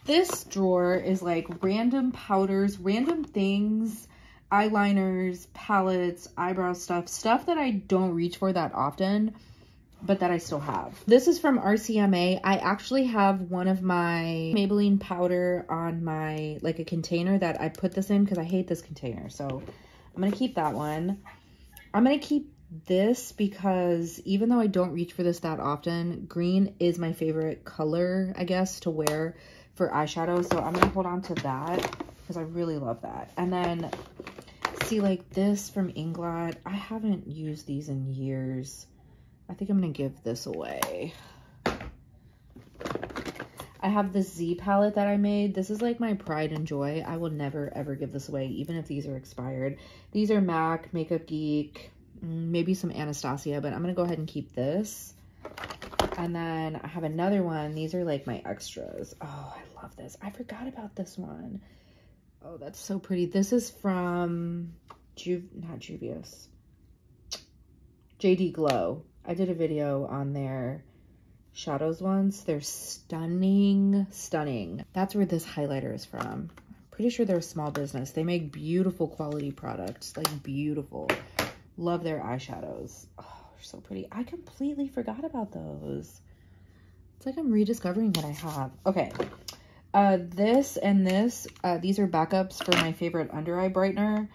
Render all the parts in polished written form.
This drawer is like random powders, random things, eyeliners, palettes, eyebrow stuff that I don't reach for that often, but that I still have. This is from RCMA. I actually have one of my Maybelline powder on my, like a container that I put this in because I hate this container. So I'm going to keep that one. I'm going to keep this because even though I don't reach for this that often, green is my favorite color, I guess, to wear for eyeshadow. So I'm going to hold on to that because I really love that. And then see, like this from Inglot, I haven't used these in years. I think I'm going to give this away. I have the Z palette that I made. This is like my pride and joy. I will never, ever give this away, even if these are expired. These are MAC, Makeup Geek, maybe some Anastasia, but I'm going to go ahead and keep this. And then I have another one. These are like my extras. Oh, I love this. I forgot about this one. Oh, that's so pretty. This is from not Juvia's. JD Glow. I did a video on their shadows once. They're stunning, stunning. That's where this highlighter is from. Pretty sure they're a small business. They make beautiful quality products, like beautiful. Love their eyeshadows. Oh, they're so pretty. I completely forgot about those. It's like I'm rediscovering what I have. Okay. This and this, these are backups for my favorite under eye brightener.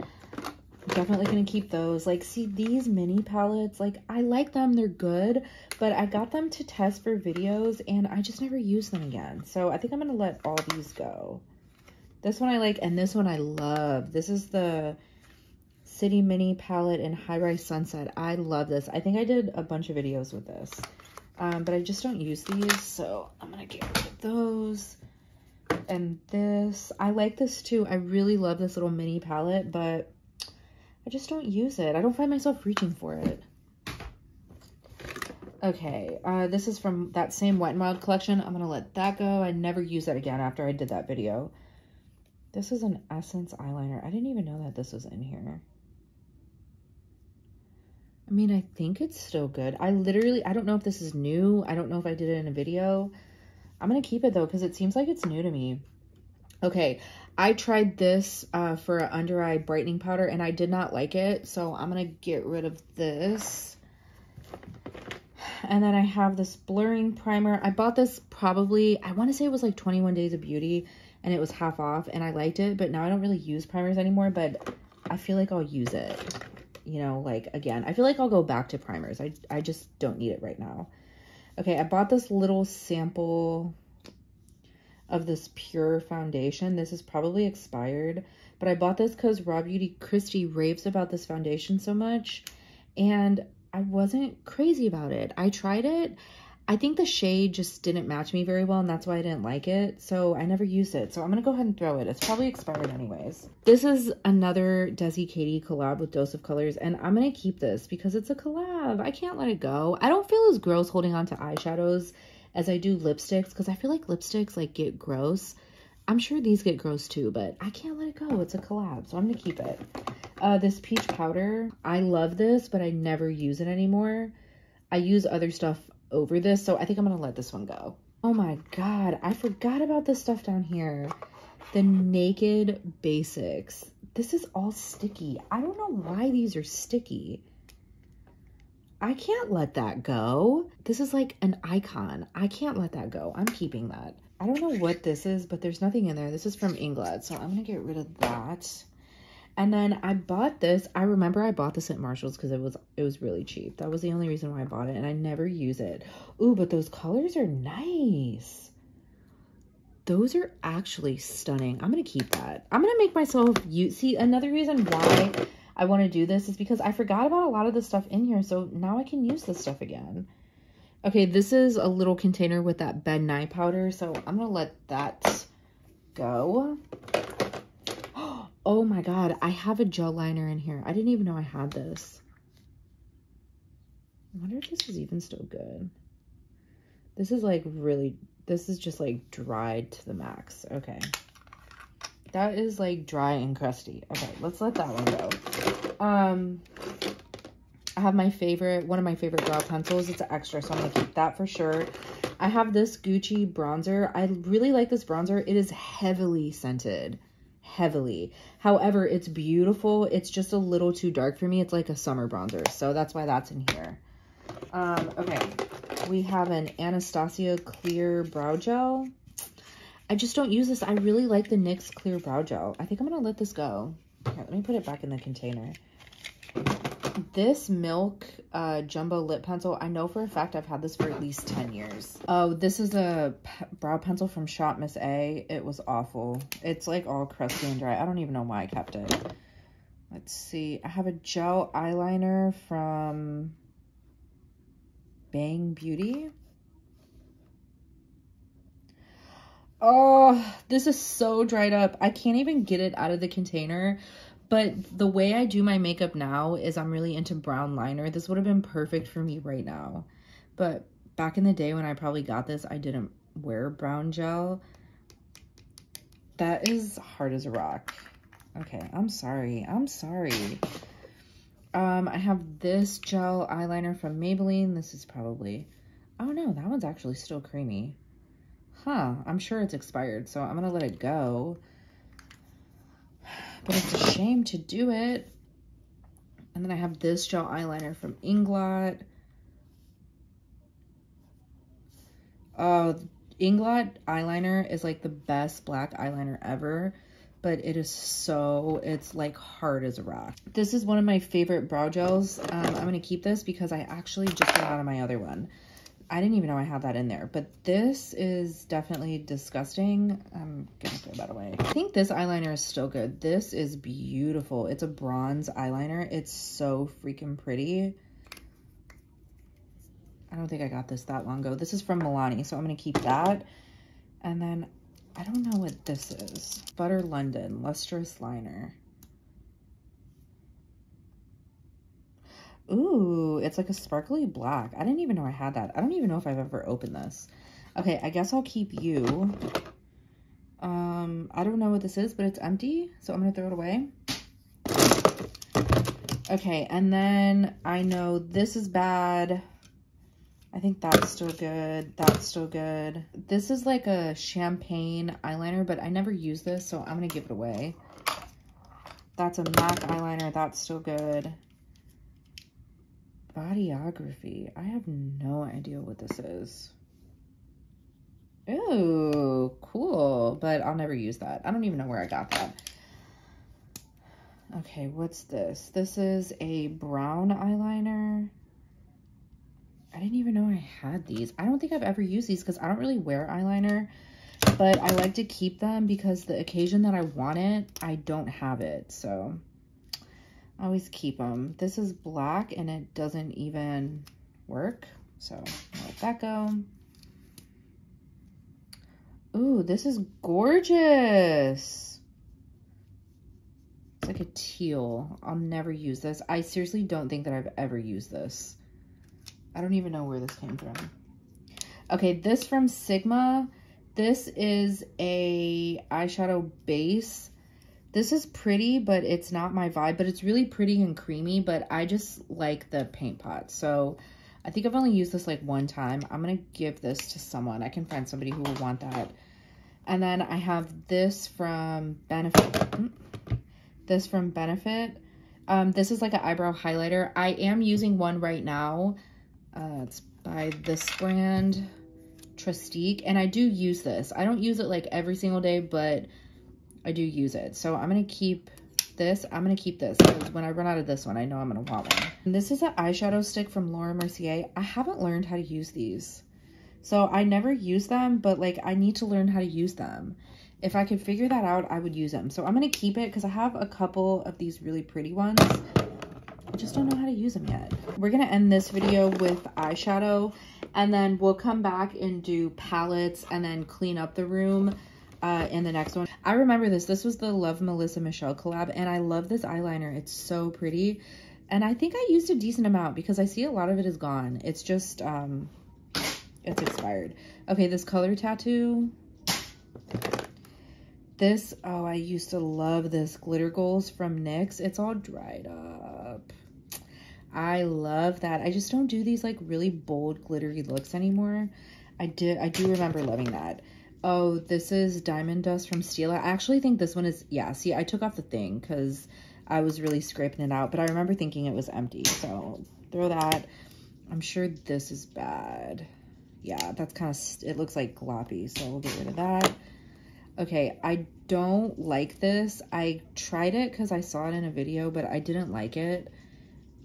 Definitely gonna keep those. Like, see these mini palettes, like I like them, they're good, but I got them to test for videos and I just never use them again. So I think I'm gonna let all these go. This one I like, and this one I love. This is the City Mini palette in High Rise Sunset. I love this. I think I did a bunch of videos with this, but I just don't use these, so I'm gonna get rid of those. And this, I like this too. I really love this little mini palette, but I just don't use it. I don't find myself reaching for it. Okay, this is from that same Wet n Wild collection. I'm gonna let that go. I never use that again after I did that video. This is an Essence eyeliner. I didn't even know that this was in here. I mean, I think it's still good. I don't know if this is new. I don't know if I did it in a video. I'm gonna keep it though, because it seems like it's new to me. Okay, I tried this for an under eye brightening powder and I did not like it. So I'm gonna get rid of this. And then I have this blurring primer. I bought this probably, I wanna say it was like 21 Days of Beauty and it was half off and I liked it, but now I don't really use primers anymore, but I feel like I'll use it. You know, like again, I feel like I'll go back to primers. I just don't need it right now. Okay, I bought this little sample of this Pure foundation. This is probably expired, but I bought this because Raw Beauty Christy raves about this foundation so much, and I wasn't crazy about it. I tried it. I think the shade just didn't match me very well, and that's why I didn't like it, so I never used it. So I'm gonna go ahead and throw it. It's probably expired anyways. This is another Desi Katie collab with Dose of Colors, and I'm gonna keep this because it's a collab. I can't let it go. I don't feel as gross holding on to eyeshadows as I do lipsticks, because I feel like lipsticks like get gross. I'm sure these get gross too, but I can't let it go. It's a collab, so I'm gonna keep it. This peach powder, I love this, but I never use it anymore. I use other stuff over this, so I think I'm gonna let this one go. Oh my god, I forgot about this stuff down here. The Naked Basics. This is all sticky. I don't know why these are sticky. I can't let that go. This is like an icon. I can't let that go. I'm keeping that. I don't know what this is, but there's nothing in there. This is from Inglot, so I'm gonna get rid of that. And then I bought this. I remember I bought this at Marshall's because it was really cheap. That was the only reason why I bought it, and I never use it. Ooh, but those colors are nice. Those are actually stunning. I'm gonna keep that. I'm gonna make myself use. See, another reason why I want to do this is because I forgot about a lot of the stuff in here, so now I can use this stuff again. Okay, this is a little container with that Ben Nye powder, so I'm gonna let that go. Oh my god, I have a gel liner in here. I didn't even know I had this. I wonder if this is even still good. This is like really, this is just like dried to the max. Okay. That is like dry and crusty. Okay, let's let that one go. I have my favorite, one of my favorite brow pencils. It's an extra, so I'm gonna keep that for sure. I have this Gucci bronzer. I really like this bronzer. It is heavily scented. Heavily. However, it's beautiful. It's just a little too dark for me. It's like a summer bronzer. So that's why that's in here. Okay. We have an Anastasia Clear Brow Gel. I just don't use this. I really like the NYX Clear Brow Gel. I think I'm going to let this go. Here, let me put it back in the container. This Milk Jumbo Lip Pencil, I know for a fact I've had this for at least 10 years. Oh, this is a brow pencil from Shop Miss A. It was awful. It's like all crusty and dry. I don't even know why I kept it. Let's see. I have a gel eyeliner from Bang Beauty. Oh, this is so dried up. I can't even get it out of the container. But the way I do my makeup now is I'm really into brown liner. This would have been perfect for me right now. But back in the day when I probably got this, I didn't wear brown gel. That is hard as a rock. Okay, I'm sorry. I'm sorry. I have this gel eyeliner from Maybelline. This is probably... Oh no, that one's actually still creamy. Huh, I'm sure it's expired, so I'm gonna let it go. But it's a shame to do it. And then I have this gel eyeliner from Inglot. Inglot eyeliner is like the best black eyeliner ever, but it is so, it's like hard as a rock. This is one of my favorite brow gels. I'm going to keep this because I actually just got out of my other one. I didn't even know I had that in there, but this is definitely disgusting. I'm gonna throw that away. I think this eyeliner is still good. This is beautiful. It's a bronze eyeliner. It's so freaking pretty. I don't think I got this that long ago. This is from Milani, so I'm gonna keep that. And then, I don't know what this is. Butter London Lustrous Liner. Ooh, it's like a sparkly black. I didn't even know I had that. I don't even know if I've ever opened this. Okay, I guess I'll keep you. I don't know what this is, but it's empty, so I'm gonna throw it away. Okay, and then I know this is bad. I think that's still good. That's still good. This is like a champagne eyeliner, but I never use this, so I'm gonna give it away. That's a MAC eyeliner. That's still good. Bodyography. I have no idea what this is. Ooh, cool. But I'll never use that. I don't even know where I got that. Okay, what's this? This is a brown eyeliner. I didn't even know I had these. I don't think I've ever used these because I don't really wear eyeliner. But I like to keep them because the occasion that I want it, I don't have it. So... I always keep them. This is black and it doesn't even work. So I'll let that go. Ooh, this is gorgeous. It's like a teal. I'll never use this. I seriously don't think that I've ever used this. I don't even know where this came from. Okay, this from Sigma. This is a eyeshadow base. This is pretty, but it's not my vibe, but it's really pretty and creamy, but I just like the paint pot. So I think I've only used this like one time. I'm going to give this to someone. I can find somebody who will want that. And then I have this from Benefit. This from Benefit. This is like an eyebrow highlighter. I am using one right now. It's by this brand, Trustique, and I do use this. I don't use it like every single day, but I do use it. So I'm going to keep this. I'm going to keep this because when I run out of this one, I know I'm going to want one. And this is an eyeshadow stick from Laura Mercier. I haven't learned how to use these. So I never use them, but like I need to learn how to use them. If I could figure that out, I would use them. So I'm going to keep it because I have a couple of these really pretty ones. I just don't know how to use them yet. We're going to end this video with eyeshadow and then we'll come back and do palettes and then clean up the room. In the next one. I remember this. This was the Love Melissa Michelle collab, and I love this eyeliner. It's so pretty. And I think I used a decent amount because I see a lot of it is gone. It's just, it's expired. Okay, this color tattoo. This, oh, I used to love this Glitter Goals from NYX. It's all dried up. I love that. I just don't do these like really bold glittery looks anymore. I do remember loving that. Oh, this is Diamond Dust from Stila. I actually think this one is, yeah, see, I took off the thing because I was really scraping it out, but I remember thinking it was empty, so throw that. I'm sure this is bad. Yeah, that's kind of, it looks like gloppy, so we'll get rid of that. Okay, I don't like this. I tried it because I saw it in a video, but I didn't like it.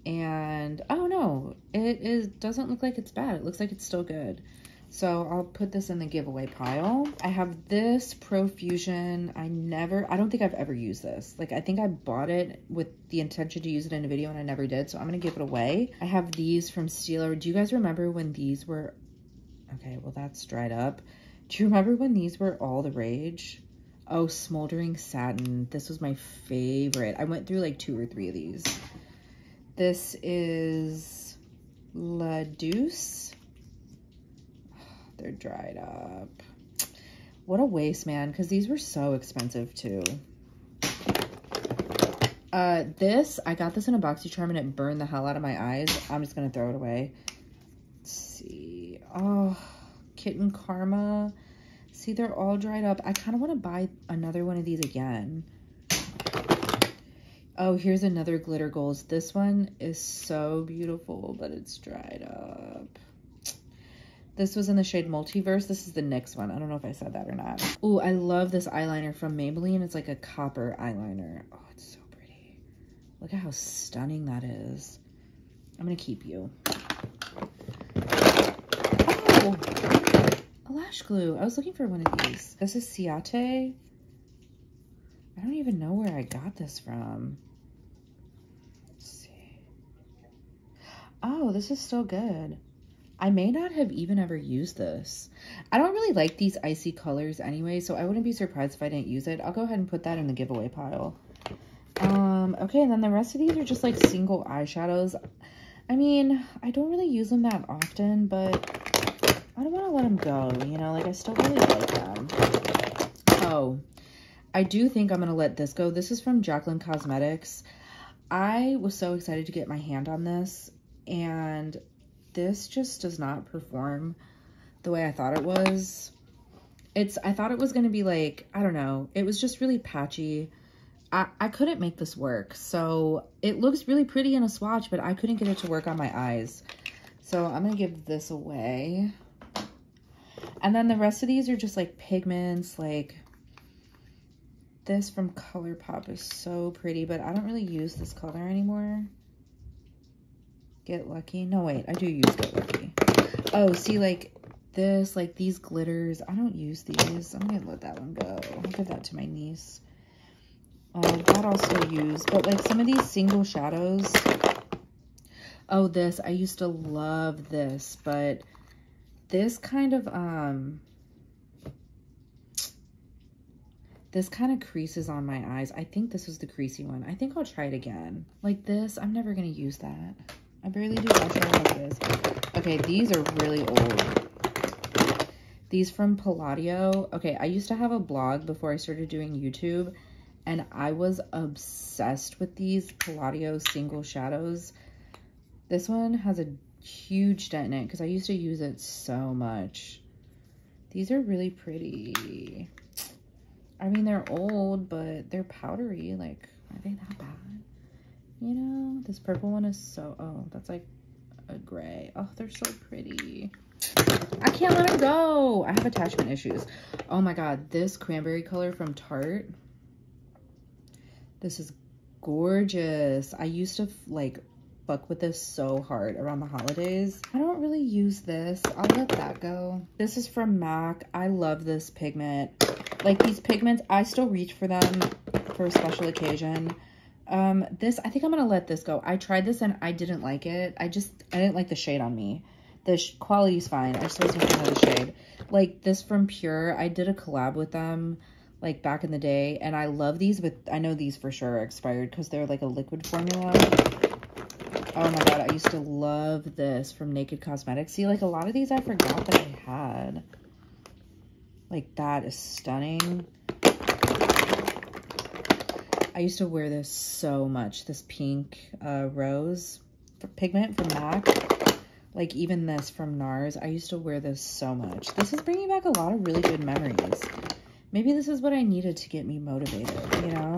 And, oh no, it doesn't look like it's bad. It looks like it's still good. So I'll put this in the giveaway pile. I have this Profusion. I don't think I've ever used this. Like, I think I bought it with the intention to use it in a video and I never did. So I'm going to give it away. I have these from Stila. Do you guys remember when these were, okay, well that's dried up. Do you remember when these were all the rage? Oh, Smoldering Satin. This was my favorite. I went through like 2 or 3 of these. This is La Douce. They're dried up. What a waste, man, because these were so expensive too. I got this in a BoxyCharm and it burned the hell out of my eyes. I'm just gonna throw it away. Let's see. Oh, Kitten Karma. See, they're all dried up. I kind of want to buy another one of these again. Oh, here's another Glitter Goals. This one is so beautiful, but it's dried up. This was in the shade Multiverse. This is the NYX one. I don't know if I said that or not. Oh, I love this eyeliner from Maybelline. It's like a copper eyeliner. Oh, it's so pretty. Look at how stunning that is. I'm going to keep you. Oh, a lash glue. I was looking for one of these. This is Ciate. I don't even know where I got this from. Let's see. Oh, this is still good. I may not have even ever used this. I don't really like these icy colors anyway, so I wouldn't be surprised if I didn't use it. I'll go ahead and put that in the giveaway pile. Okay, and then the rest of these are just like single eyeshadows. I mean, I don't really use them that often, but I don't want to let them go, you know? Like, I still really like them. Oh, I do think I'm going to let this go. This is from Jaclyn Cosmetics. I was so excited to get my hand on this, and this just does not perform the way I thought it was. I thought it was going to be like, I don't know. It was just really patchy. I couldn't make this work. So it looks really pretty in a swatch, but I couldn't get it to work on my eyes. So I'm going to give this away. And then the rest of these are just like pigments. Like this from ColourPop is so pretty, but I don't really use this color anymore. Get Lucky. No, wait, I do use Get Lucky. Oh, see, like this, like these glitters. I don't use these. I'm gonna let that one go. I'll give that to my niece. That I'll still use. But like some of these single shadows. Oh, this. I used to love this, but this kind of creases on my eyes. I think this was the creasy one. I think I'll try it again. Like this, I'm never gonna use that. I barely do eyeshadow like this. Okay, these are really old. These from Palladio. Okay, I used to have a blog before I started doing YouTube, and I was obsessed with these Palladio single shadows. This one has a huge dent in it because I used to use it so much. These are really pretty. I mean, they're old, but they're powdery. Like, are they that bad? You know, this purple one is so, oh, that's like a gray. Oh, they're so pretty. I can't let them go. I have attachment issues. Oh my God, this cranberry color from Tarte. This is gorgeous. I used to like fuck with this so hard around the holidays. I don't really use this. I'll let that go. This is from MAC. I love this pigment. Like these pigments, I still reach for them for a special occasion. This, I think I'm going to let this go. I tried this and I didn't like it. I didn't like the shade on me. The quality's fine. I just wasn't a fan of the shade. Like this from Pure, I did a collab with them like back in the day. And I love these, but I know these for sure are expired because they're like a liquid formula. Oh my God, I used to love this from Naked Cosmetics. See, like a lot of these I forgot that I had. Like that is stunning. I used to wear this so much. This pink rose pigment from MAC. Like even this from NARS, I used to wear this so much. This is bringing back a lot of really good memories. Maybe this is what I needed to get me motivated, you know?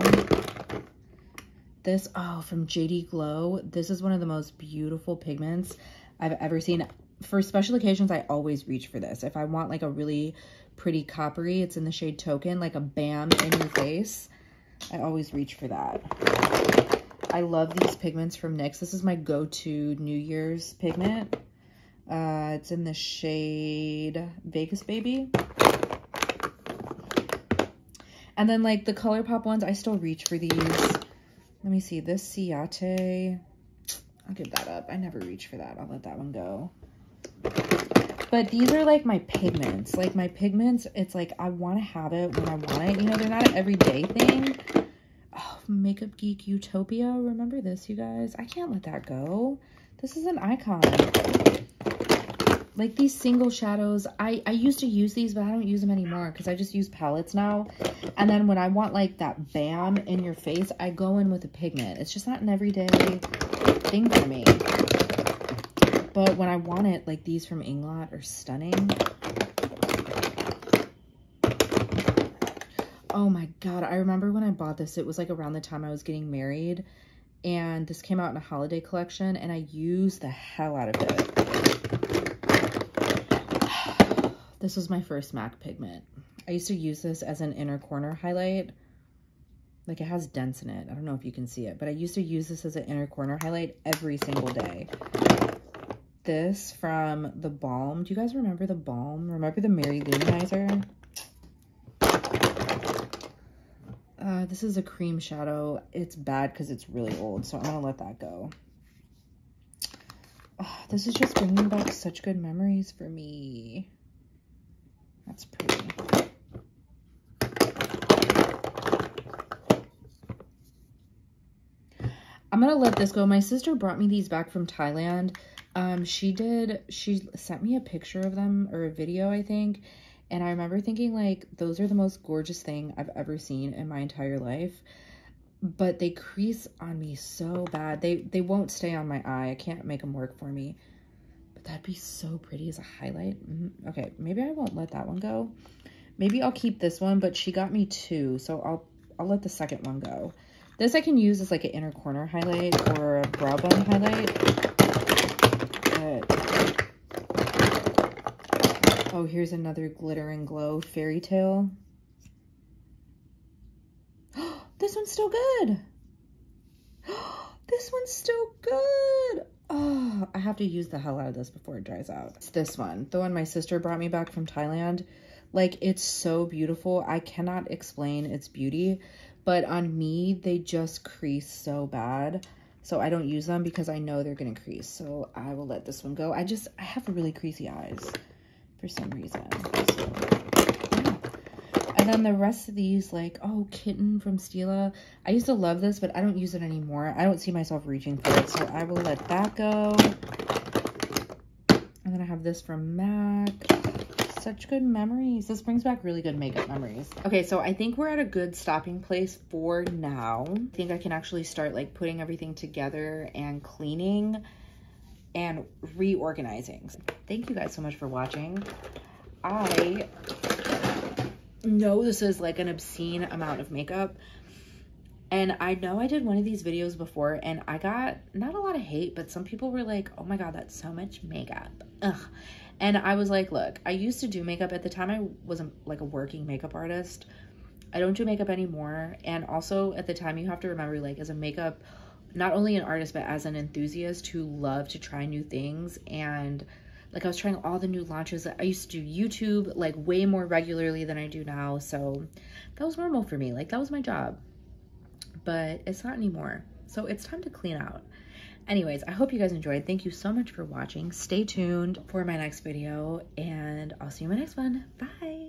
This, oh, from JD Glow. This is one of the most beautiful pigments I've ever seen. For special occasions, I always reach for this. If I want like a really pretty coppery, it's in the shade Token, like a bam in your face, I always reach for that. I love these pigments from NYX. This is my go-to New Year's pigment. It's in the shade Vegas Baby. And then like the ColourPop ones, I still reach for these. Let me see, this Ciate, I'll give that up. I never reach for that. I'll let that one go. But these are like my pigments. Like my pigments, it's like I want to have it when I want it. You know, they're not an everyday thing. Oh, Makeup Geek Utopia. Remember this, you guys? I can't let that go. This is an icon. Like these single shadows, I used to use these, but I don't use them anymore because I just use palettes now. And then when I want like that bam in your face, I go in with a pigment. It's just not an everyday thing for me. But when I want it, like these from Inglot are stunning. Oh my God, I remember when I bought this, it was like around the time I was getting married. And this came out in a holiday collection and I used the hell out of it. This was my first MAC pigment. I used to use this as an inner corner highlight. Like it has dents in it. I don't know if you can see it, but I used to use this as an inner corner highlight every single day. This from the Balm. Do you guys remember the Balm? Remember the Mary Luminizer? This is a cream shadow. It's bad because it's really old, so I'm gonna let that go. Oh, this is just bringing back such good memories for me. That's pretty. I'm gonna let this go. My sister brought me these back from Thailand. She sent me a picture of them, or a video, I think. And I remember thinking, like, those are the most gorgeous thing I've ever seen in my entire life. But they crease on me so bad. They won't stay on my eye. I can't make them work for me. But that'd be so pretty as a highlight. Okay, maybe I won't let that one go. Maybe I'll keep this one, but she got me two, so I'll let the second one go. This I can use as like an inner corner highlight or a brow bone highlight. But, oh, here's another Glitter and Glow Fairy Tale. This one's still good. This one's still good. Oh, I have to use the hell out of this before it dries out. It's this one, the one my sister brought me back from Thailand. Like, it's so beautiful. I cannot explain its beauty, but on me, they just crease so bad. So I don't use them because I know they're gonna crease. So I will let this one go. I have really creasy eyes for some reason. So, yeah. And then the rest of these, like, oh, Kitten from Stila. I used to love this, but I don't use it anymore. I don't see myself reaching for it, so I will let that go. And then I have this from MAC. Such good memories. This brings back really good makeup memories. Okay, so I think we're at a good stopping place for now. I think I can actually start like putting everything together and cleaning and reorganizing. Thank you guys so much for watching. I know this is like an obscene amount of makeup, and I know I did one of these videos before and I got not a lot of hate, but some people were like, oh my God, that's so much makeup. Ugh. And I was like, look, I used to do makeup. At the time I wasn't like a working makeup artist. I don't do makeup anymore. And also at the time, you have to remember, like, as a makeup, not only an artist, but as an enthusiast who loved to try new things. And like, I was trying all the new launches. I used to do YouTube like way more regularly than I do now. So that was normal for me. Like, that was my job, but it's not anymore. So it's time to clean out. Anyways, I hope you guys enjoyed. Thank you so much for watching. Stay tuned for my next video, and I'll see you in my next one. Bye.